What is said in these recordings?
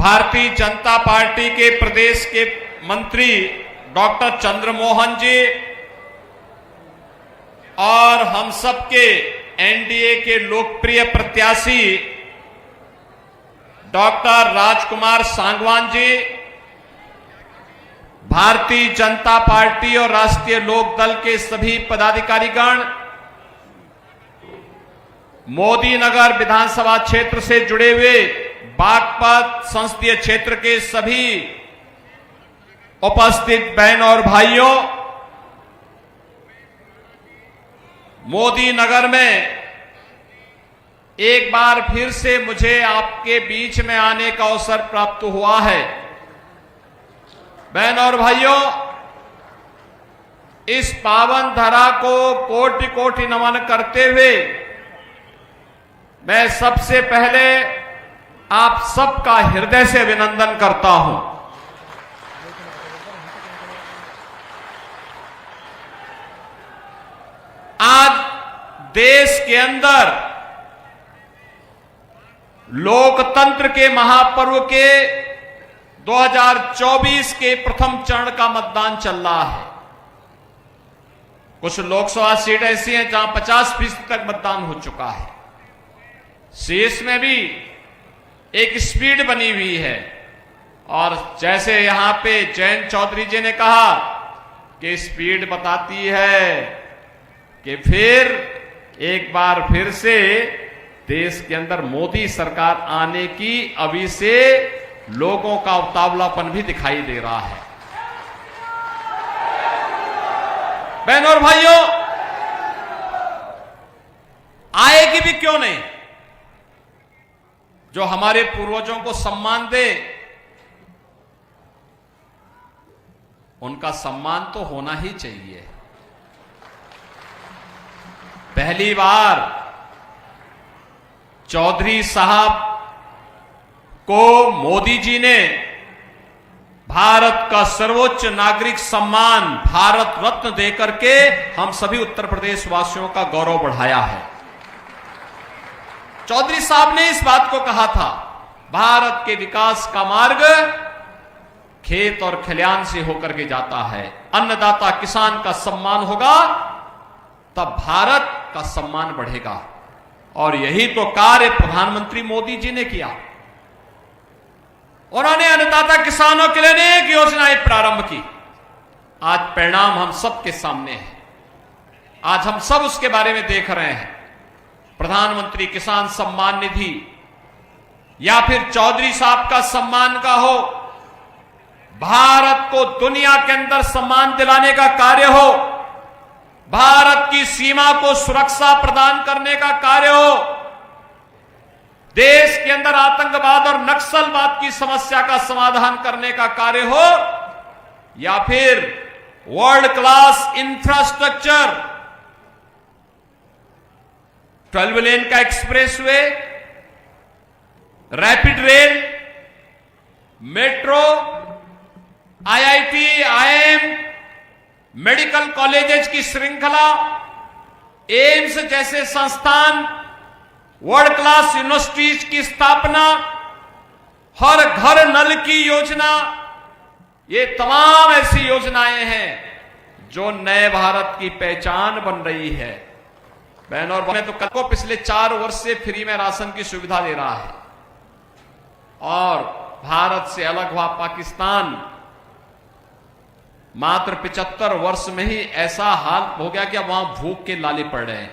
Bharatiya Janata party के प्रदेश के मंत्री डॉक्टर चंद्रमोहन जी और हम सबके एनडीए के लोकप्रिय प्रत्याशी डॉक्टर राजकुमार सांगवान जी, भारतीय जनता पार्टी और राष्ट्रीय लोक दल के सभी पदाधिकारीगण, मोदी नगर विधानसभा क्षेत्र से जुड़े हुए बागपत संसदीय क्षेत्र के सभी उपस्थित बहन और भाइयों, मोदी नगर में एक बार फिर से मुझे आपके बीच में आने का अवसर प्राप्त हुआ है। बहन और भाइयों, इस पावन धरा को कोटि कोटि नमन करते हुए मैं सबसे पहले आप सबका हृदय से अभिनंदन करता हूं। आज देश के अंदर लोकतंत्र के महापर्व के 2024 के प्रथम चरण का मतदान चल रहा है। कुछ लोकसभा सीट ऐसी हैं जहां 50% तक मतदान हो चुका है। शेष में भी एक स्पीड बनी हुई है और जैसे यहां पे जयंत चौधरी जी ने कहा कि स्पीड बताती है कि फिर एक बार फिर से देश के अंदर मोदी सरकार आने की अभी से लोगों का उतावलापन भी दिखाई दे रहा है। बहनों और भाइयों, आएगी भी क्यों नहीं। जो हमारे पूर्वजों को सम्मान दे, उनका सम्मान तो होना ही चाहिए। पहली बार चौधरी साहब को मोदी जी ने भारत का सर्वोच्च नागरिक सम्मान भारत रत्न देकर के हम सभी उत्तर प्रदेश वासियों का गौरव बढ़ाया है। चौधरी साहब ने इस बात को कहा था, भारत के विकास का मार्ग खेत और खलिहान से होकर के जाता है। अन्नदाता किसान का सम्मान होगा तब भारत का सम्मान बढ़ेगा। और यही तो कार्य प्रधानमंत्री मोदी जी ने किया। उन्होंने अन्नदाता किसानों के लिए अनेक योजनाएं प्रारंभ की। आज परिणाम हम सबके सामने है। आज हम सब उसके बारे में देख रहे हैं। प्रधानमंत्री किसान सम्मान निधि या फिर चौधरी साहब का सम्मान का हो, भारत को दुनिया के अंदर सम्मान दिलाने का कार्य हो, भारत की सीमा को सुरक्षा प्रदान करने का कार्य हो, देश के अंदर आतंकवाद और नक्सलवाद की समस्या का समाधान करने का कार्य हो, या फिर वर्ल्ड क्लास इंफ्रास्ट्रक्चर, 12 लेन का expressway, rapid rail, metro, IIT, IIM, medical colleges की श्रृंखला, एम्स जैसे संस्थान, वर्ल्ड क्लास यूनिवर्सिटीज की स्थापना, हर घर नल की योजना, ये तमाम ऐसी योजनाएं हैं जो नए भारत की पहचान बन रही है। बहनों और भाइयों, तो को पिछले 4 वर्ष से फ्री में राशन की सुविधा दे रहा है। और भारत से अलग हुआ पाकिस्तान मात्र 75 वर्ष में ही ऐसा हाल हो गया कि अब वहां भूख के लाले पड़ रहे हैं।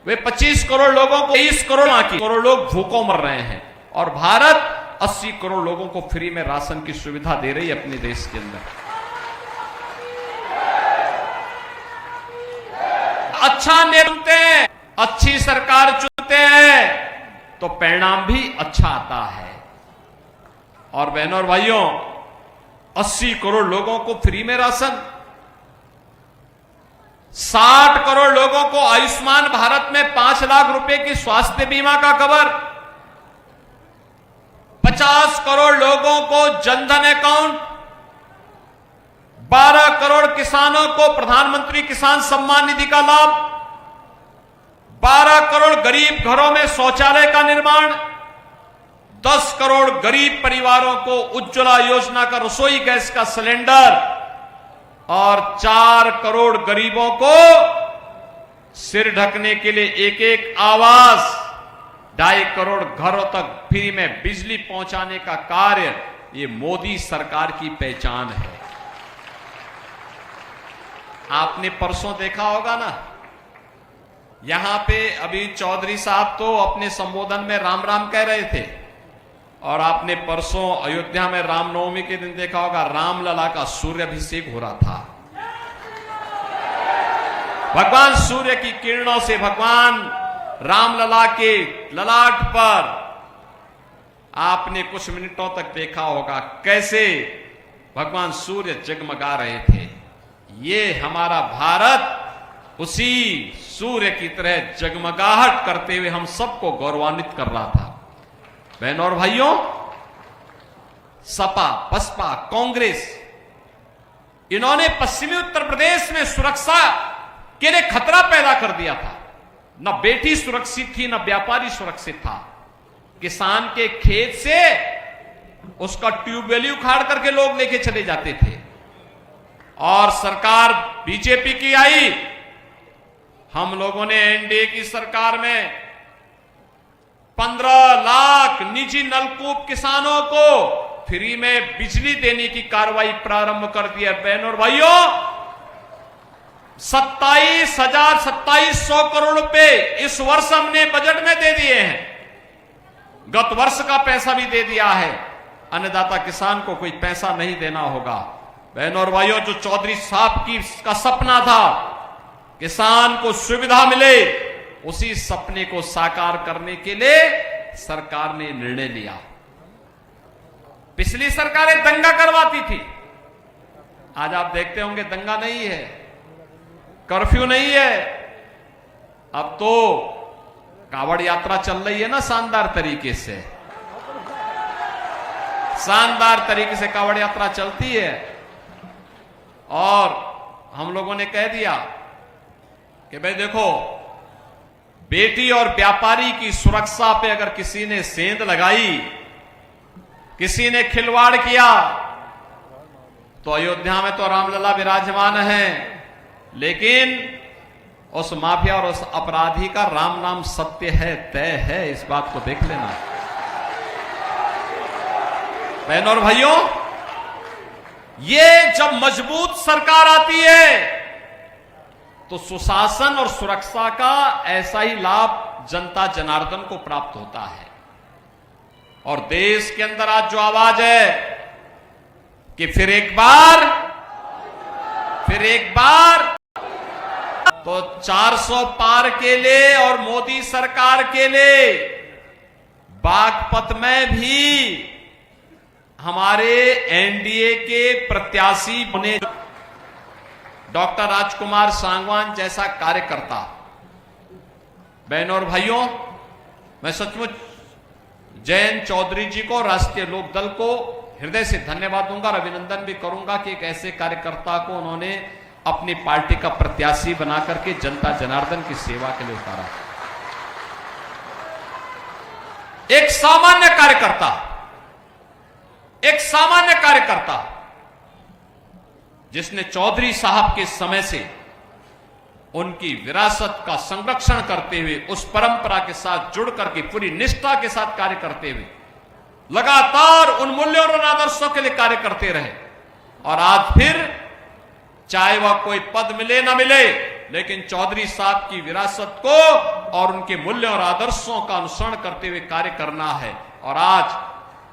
वे 25 करोड़ लोगों को 23 करोड़ लोग भूखों मर रहे हैं और भारत 80 करोड़ लोगों को फ्री में राशन की सुविधा दे रही है अपने देश के अंदर। अच्छा चुनते हैं, अच्छी सरकार चुनते हैं तो परिणाम भी अच्छा आता है। और बहनों और भाइयों, 80 करोड़ लोगों को फ्री में राशन, 60 करोड़ लोगों को आयुष्मान भारत में 5 लाख रुपए की स्वास्थ्य बीमा का कवर, 50 करोड़ लोगों को जनधन अकाउंट, 12 करोड़ किसानों को प्रधानमंत्री किसान सम्मान निधि का लाभ, 12 करोड़ गरीब घरों में शौचालय का निर्माण, 10 करोड़ गरीब परिवारों को उज्ज्वला योजना का रसोई गैस का सिलेंडर और 4 करोड़ गरीबों को सिर ढकने के लिए एक आवास, 2.5 करोड़ घरों तक फ्री में बिजली पहुंचाने का कार्य, ये मोदी सरकार की पहचान है। आपने परसों देखा होगा ना, यहां पे अभी चौधरी साहब तो अपने संबोधन में राम राम कह रहे थे, और आपने परसों अयोध्या में रामनवमी के दिन देखा होगा रामलला का सूर्याभिषेक हो रहा था। भगवान सूर्य की किरणों से भगवान रामलला के ललाट पर आपने कुछ मिनटों तक देखा होगा कैसे भगवान सूर्य जगमगा रहे थे। ये हमारा भारत उसी सूर्य की तरह जगमगाहट करते हुए हम सबको गौरवान्वित कर रहा था। बहनों और भाइयों, सपा, बसपा, कांग्रेस, इन्होंने पश्चिमी उत्तर प्रदेश में सुरक्षा के लिए खतरा पैदा कर दिया था। न बेटी सुरक्षित थी, न व्यापारी सुरक्षित था। किसान के खेत से उसका ट्यूबवेल उखाड़ करके लोग लेके चले जाते थे, और सरकार बीजेपी की आई, हम लोगों ने एनडीए की सरकार में 15 लाख निजी नलकूप किसानों को फ्री में बिजली देने की कार्रवाई प्रारंभ कर दी है। बहनों और भाइयों, 27,000 करोड़ रुपए इस वर्ष हमने बजट में दे दिए हैं। गत वर्ष का पैसा भी दे दिया है। अन्नदाता किसान को कोई पैसा नहीं देना होगा। बहनों और भाइयों, जो चौधरी साहब का सपना था किसान को सुविधा मिले, उसी सपने को साकार करने के लिए सरकार ने निर्णय लिया। पिछली सरकारें दंगा करवाती थी, आज आप देखते होंगे दंगा नहीं है, कर्फ्यू नहीं है। अब तो कावड़ यात्रा चल रही है ना, शानदार तरीके से, शानदार तरीके से कावड़ यात्रा चलती है। और हम लोगों ने कह दिया कि भाई देखो, बेटी और व्यापारी की सुरक्षा पे अगर किसी ने सेंध लगाई, किसी ने खिलवाड़ किया, तो अयोध्या में तो रामलला विराजमान है, लेकिन उस माफिया और उस अपराधी का राम नाम सत्य है, तय है। इस बात को देख लेना। बहनों और भाइयों, ये जब मजबूत सरकार आती है तो सुशासन और सुरक्षा का ऐसा ही लाभ जनता जनार्दन को प्राप्त होता है। और देश के अंदर आज जो आवाज है कि फिर एक बार तो 400 पार के लिए और मोदी सरकार के लिए बागपत में भी हमारे एनडीए के प्रत्याशी बने डॉक्टर राजकुमार सांगवान जैसा कार्यकर्ता। बहनों और भाइयों, मैं सचमुच जयंत चौधरी जी को, राष्ट्रीय लोकदल को हृदय से धन्यवाद दूंगा और अभिनंदन भी करूंगा कि एक ऐसे कार्यकर्ता को उन्होंने अपनी पार्टी का प्रत्याशी बना करके जनता जनार्दन की सेवा के लिए उतारा। एक सामान्य कार्यकर्ता जिसने चौधरी साहब के समय से उनकी विरासत का संरक्षण करते हुए, उस परंपरा के साथ जुड़ करके पूरी निष्ठा के साथ कार्य करते हुए लगातार उन मूल्यों और आदर्शों के लिए कार्य करते रहे। और आज फिर चाहे वह कोई पद मिले ना मिले, लेकिन चौधरी साहब की विरासत को और उनके मूल्यों और आदर्शों का अनुसरण करते हुए कार्य करना है। और आज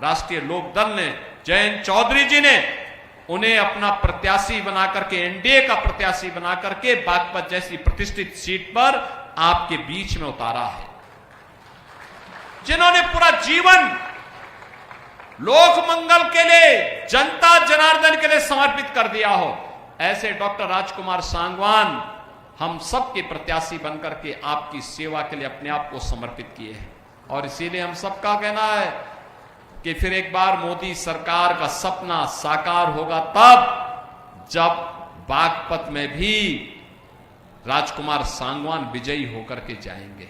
राष्ट्रीय लोकदल ने, जयंत चौधरी जी ने उन्हें अपना प्रत्याशी बना करके, एनडीए का प्रत्याशी बना करके बागपत जैसी प्रतिष्ठित सीट पर आपके बीच में उतारा है। जिन्होंने पूरा जीवन लोक मंगल के लिए, जनता जनार्दन के लिए समर्पित कर दिया हो, ऐसे डॉक्टर राजकुमार सांगवान हम सबके प्रत्याशी बनकर के आपकी सेवा के लिए अपने आप को समर्पित किए हैं। और इसीलिए हम सबका कहना है कि फिर एक बार मोदी सरकार का सपना साकार होगा तब जब बागपत में भी राजकुमार सांगवान विजयी होकर के जाएंगे।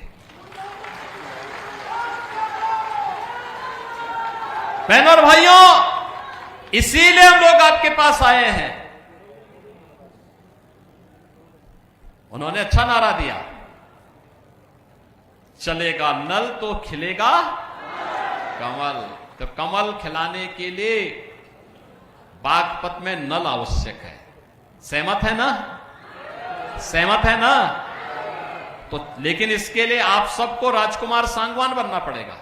बहनों और भाइयों, इसीलिए हम लोग आपके पास आए हैं। उन्होंने अच्छा नारा दिया, चलेगा नल तो खिलेगा कमल। तो कमल खिलाने के लिए बागपत में नल आवश्यक है। सहमत है ना? सहमत है ना? तो लेकिन इसके लिए आप सबको राजकुमार सांगवान बनना पड़ेगा,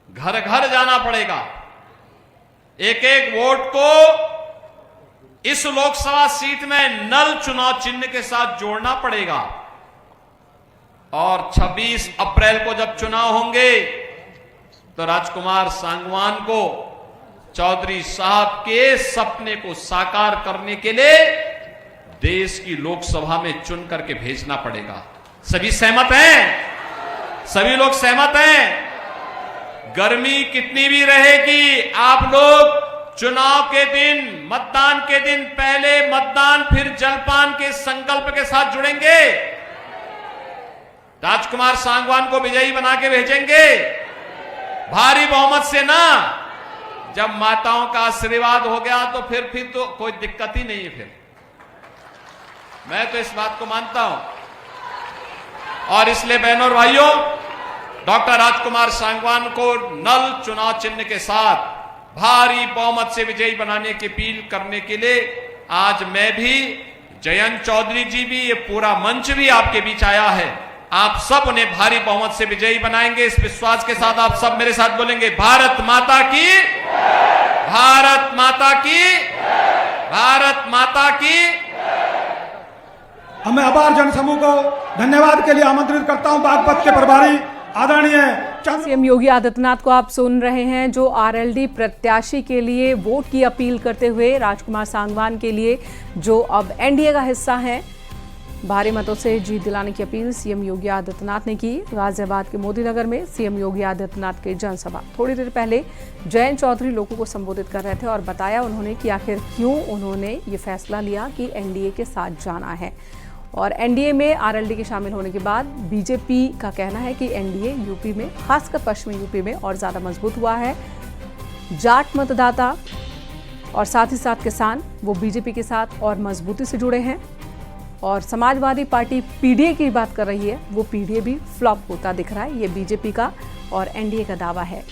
घर घर जाना पड़ेगा, एक एक वोट को इस लोकसभा सीट में नल चुनाव चिन्ह के साथ जोड़ना पड़ेगा। और 26 अप्रैल को जब चुनाव होंगे तो राजकुमार सांगवान को चौधरी साहब के सपने को साकार करने के लिए देश की लोकसभा में चुन करके भेजना पड़ेगा। सभी सहमत हैं? सभी लोग सहमत हैं? गर्मी कितनी भी रहेगी, आप लोग चुनाव के दिन, मतदान के दिन पहले मतदान फिर जलपान के संकल्प के साथ जुड़ेंगे। राजकुमार सांगवान को विजयी बना के भेजेंगे भारी बहुमत से ना। जब माताओं का आशीर्वाद हो गया तो फिर तो कोई दिक्कत ही नहीं है। फिर मैं तो इस बात को मानता हूं। और इसलिए बहनों और भाइयों, डॉक्टर राजकुमार सांगवान को नल चुनाव चिन्ह के साथ भारी बहुमत से विजयी बनाने की अपील करने के लिए आज मैं भी, जयंत चौधरी जी भी, ये पूरा मंच भी आपके बीच आया है। आप सब उन्हें भारी बहुमत से विजयी बनाएंगे, इस विश्वास के साथ आप सब मेरे साथ बोलेंगे, भारत माता की, भारत माता की, भारत माता की। मैं आभार जनसमूह को धन्यवाद के लिए आमंत्रित करता हूं। बागपत के प्रभारी आदरणीय सीएम योगी आदित्यनाथ को आप सुन रहे हैं, जो आरएलडी प्रत्याशी के लिए वोट की अपील करते हुए राजकुमार सांगवान के लिए, जो अब एनडीए का हिस्सा हैं, भारी मतों से जीत दिलाने की अपील सीएम योगी आदित्यनाथ ने की। गाजियाबाद के मोदी नगर में सीएम योगी आदित्यनाथ की जनसभा। थोड़ी देर पहले जयंत चौधरी लोगों को संबोधित कर रहे थे और बताया उन्होंने कि आखिर क्यों उन्होंने ये फैसला लिया कि एनडीए के साथ जाना है। और एनडीए में आरएलडी के शामिल होने के बाद बीजेपी का कहना है कि एनडीए यूपी में, खासकर पश्चिमी यूपी में और ज़्यादा मजबूत हुआ है। जाट मतदाता और साथ ही साथ किसान वो बीजेपी के साथ और मजबूती से जुड़े हैं। और समाजवादी पार्टी पीडीए की बात कर रही है, वो पीडीए भी फ्लॉप होता दिख रहा है। ये बीजेपी का और एनडीए का दावा है।